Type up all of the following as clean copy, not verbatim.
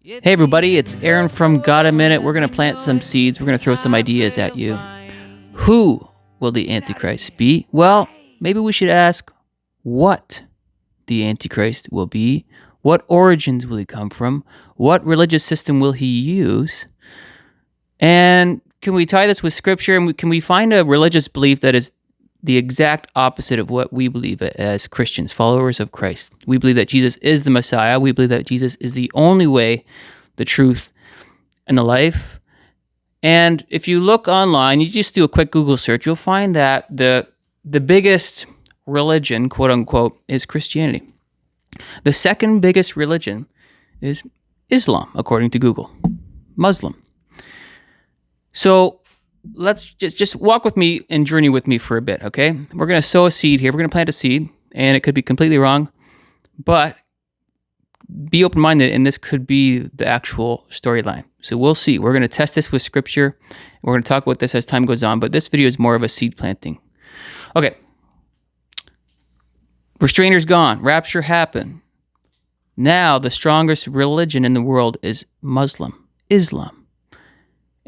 Hey everybody, it's Aaron from Got a Minute. We're going to plant some seeds. We're going to throw some ideas at you. Who will the Antichrist be? Well, maybe we should ask what the Antichrist will be. What origins will he come from? What religious system will he use? And can we tie this with Scripture? And can we find a religious belief that is the exact opposite of what we believe as Christians, followers of Christ? We believe that Jesus is the Messiah. We believe that Jesus is the only way, the truth, and the life. And if you look online, you just do a quick Google search, you'll find that the biggest religion, quote unquote, is Christianity. The second biggest religion is Islam, according to Google, Muslim. So let's just walk with me and journey with me for a bit, okay? We're going to sow a seed here. We're going to plant a seed, and it could be completely wrong, but be open-minded, and this could be the actual storyline. So we'll see. We're going to test this with Scripture. We're going to talk about this as time goes on, but this video is more of a seed planting. Okay. Restrainer's gone. Rapture happened. Now the strongest religion in the world is Islam.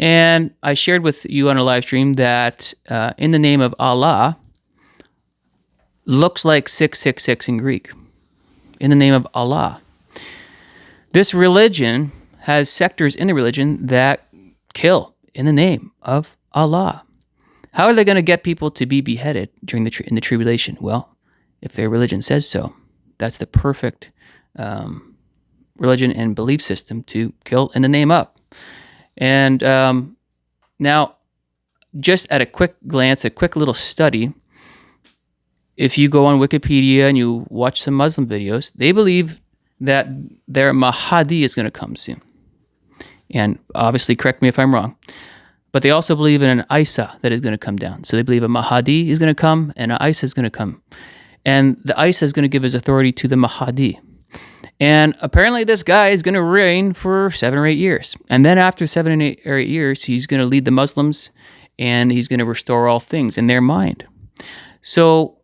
And I shared with you on a live stream that in the name of Allah looks like 666 in Greek. In the name of Allah. This religion has sectors in the religion that kill in the name of Allah. How are they going to get people to be beheaded during in the tribulation? Well, if their religion says so, that's the perfect religion and belief system to kill in the name of. And now, just at a quick glance, a quick little study, if you go on Wikipedia and you watch some Muslim videos, they believe that their Mahdi is going to come soon. And obviously, correct me if I'm wrong, but they also believe in an Isa that is going to come down. So they believe a Mahdi is going to come and an Isa is going to come. And the Isa is going to give his authority to the Mahdi. And apparently this guy is going to reign for 7 or 8 years. And then after 7 or 8 years, he's going to lead the Muslims and he's going to restore all things in their mind. So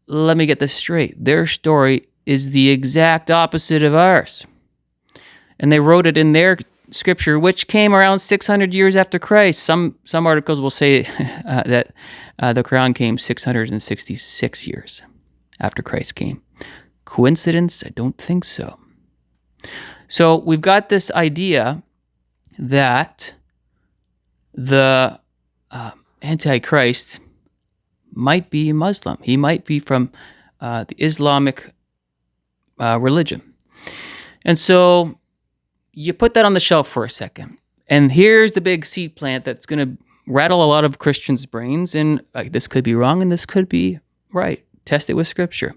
let me get this straight. Their story is the exact opposite of ours. And they wrote it in their scripture, which came around 600 years after Christ. Some articles will say that the Quran came 666 years after Christ came. Coincidence? I don't think so. So we've got this idea that the Antichrist might be Muslim. He might be from the Islamic religion. And so you put that on the shelf for a second. And here's the big seed plant that's going to rattle a lot of Christians' brains. And this could be wrong and this could be right. Test it with Scripture.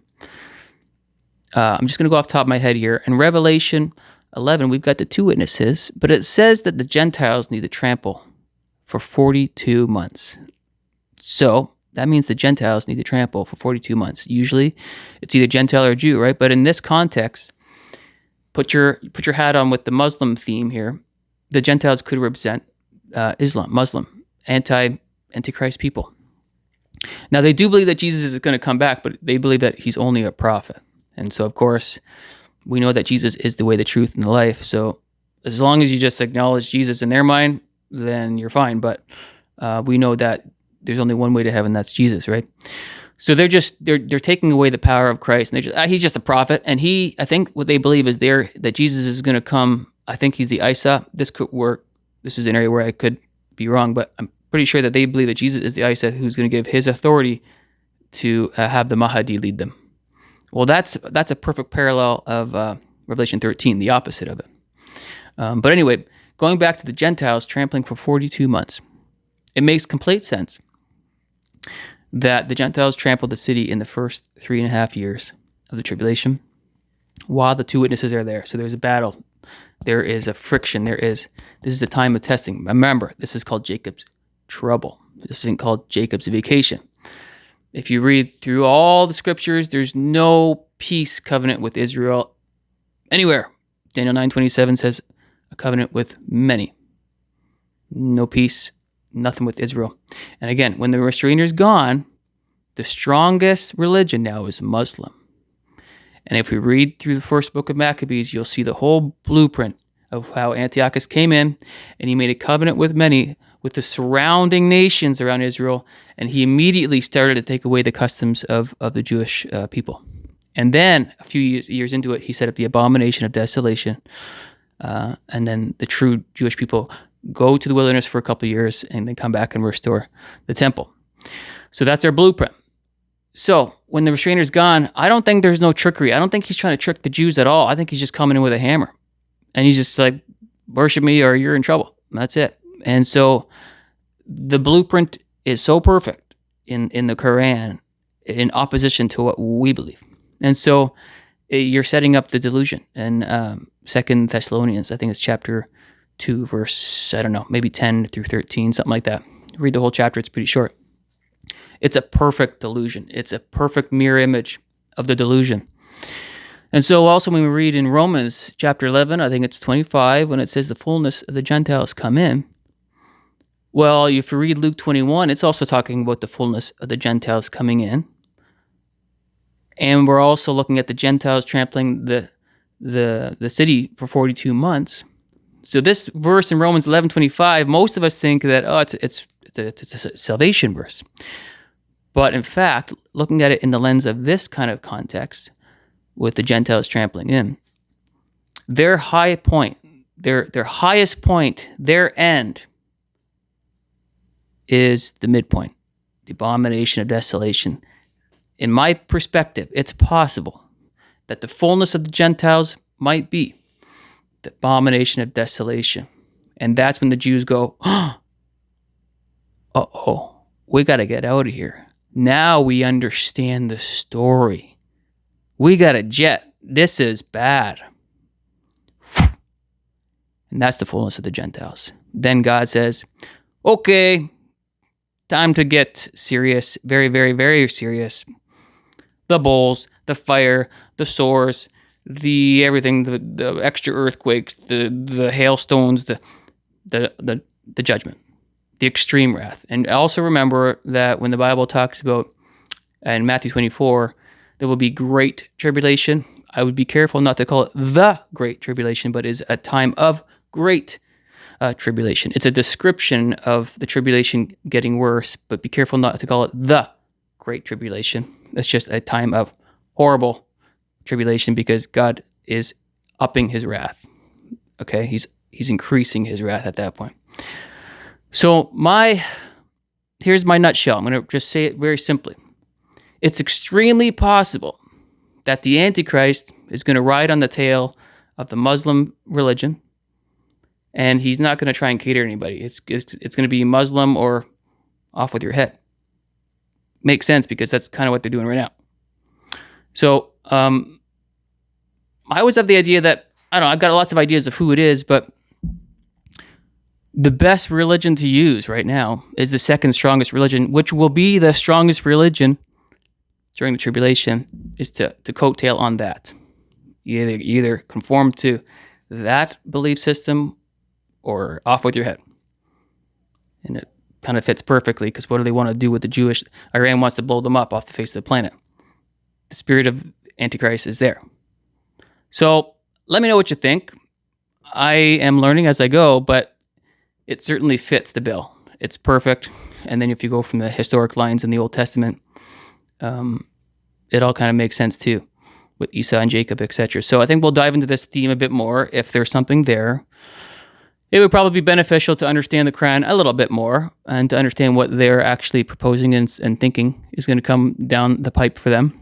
I'm just going to go off the top of my head here. In Revelation 11, we've got the 2 witnesses, but it says that the Gentiles need to trample for 42 months. So that means the Gentiles need to trample for 42 months. Usually it's either Gentile or Jew, right? But in this context, put your hat on with the Muslim theme here. The Gentiles could represent Islam, Muslim, Antichrist people. Now, they do believe that Jesus is going to come back, but they believe that he's only a prophet. And so, of course, we know that Jesus is the way, the truth, and the life. So as long as you just acknowledge Jesus in their mind, then you're fine. But we know that there's only one way to heaven, that's Jesus, right? So they're taking away the power of Christ. And he's just a prophet. And I think what they believe is that Jesus is going to come. I think he's the Isa. This could work. This is an area where I could be wrong, but I'm pretty sure that they believe that Jesus is the Isa who's going to give his authority to have the Mahdi lead them. Well, that's a perfect parallel of Revelation 13, the opposite of it. But anyway, going back to the Gentiles trampling for 42 months, it makes complete sense that the Gentiles trampled the city in the first 3.5 years of the tribulation while the 2 witnesses are there. So there's a battle. There is a friction. This is a time of testing. Remember, this is called Jacob's trouble. This isn't called Jacob's vacation. If you read through all the scriptures, there's no peace covenant with Israel anywhere. Daniel 9:27 says a covenant with many. No peace, nothing with Israel. And again, when the restrainer's gone, the strongest religion now is Muslim. And if we read through the first book of Maccabees, you'll see the whole blueprint of how Antiochus came in and he made a covenant with many, with the surrounding nations around Israel, and he immediately started to take away the customs of the Jewish people. And then a few years into it, he set up the abomination of desolation, and then the true Jewish people go to the wilderness for a couple of years and then come back and restore the temple. So that's our blueprint. So when the restrainer's gone, I don't think there's no trickery. I don't think he's trying to trick the Jews at all. I think he's just coming in with a hammer. And he's just like, worship me or you're in trouble. That's it. And so the blueprint is so perfect in the Quran in opposition to what we believe. And so you're setting up the delusion. And 2 Thessalonians, I think it's chapter 2, verse, I don't know, maybe 10 through 13, something like that. Read the whole chapter. It's pretty short. It's a perfect delusion. It's a perfect mirror image of the delusion. And so also when we read in Romans chapter 11, I think it's 25, when it says the fullness of the Gentiles come in. Well, if you read Luke 21, it's also talking about the fullness of the Gentiles coming in. And we're also looking at the Gentiles trampling the city for 42 months. So this verse in Romans 11:25, most of us think that, it's a salvation verse. But in fact, looking at it in the lens of this kind of context, with the Gentiles trampling in, their high point, their highest point, their end is the midpoint, the abomination of desolation. In my perspective, it's possible that the fullness of the Gentiles might be the abomination of desolation. And that's when the Jews go, uh-oh, we got to get out of here. Now we understand the story. We got a jet. This is bad. And that's the fullness of the Gentiles. Then God says, okay, time to get serious. Very, very, very serious. The bowls, the fire, the sores, the everything, the extra earthquakes, the hailstones, the judgment, the extreme wrath. And also remember that when the Bible talks about, in Matthew 24, there will be great tribulation. I would be careful not to call it the great tribulation, but is a time of great tribulation. It's a description of the tribulation getting worse, but be careful not to call it the great tribulation. It's just a time of horrible tribulation because God is upping his wrath. Okay, he's increasing his wrath at that point. So here's my nutshell. I'm going to just say it very simply. It's extremely possible that the Antichrist is going to ride on the tail of the Muslim religion, and he's not going to try and cater anybody. It's going to be Muslim or off with your head. Makes sense because that's kind of what they're doing right now. So I always have the idea that, I don't know, I've got lots of ideas of who it is, but the best religion to use right now is the second strongest religion, which will be the strongest religion during the tribulation, is to coattail on that. You either conform to that belief system or off with your head. And it kind of fits perfectly because what do they want to do with the Jewish? Iran wants to blow them up off the face of the planet. The spirit of Antichrist is there. So let me know what you think. I am learning as I go, but it certainly fits the bill. It's perfect. And then if you go from the historic lines in the Old Testament, it all kind of makes sense too, with Esau and Jacob, etc. So I think we'll dive into this theme a bit more. If there's something there, it would probably be beneficial to understand the Quran a little bit more and to understand what they're actually proposing and thinking is going to come down the pipe for them.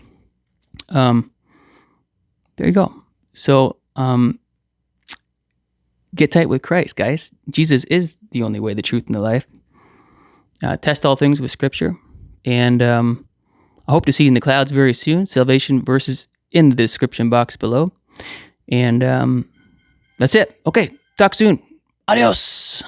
There you go. So get tight with Christ, guys. Jesus is the only way, the truth, and the life. Test all things with Scripture. And I hope to see you in the clouds very soon. Salvation verses in the description box below. And that's it. Okay, talk soon. Adios.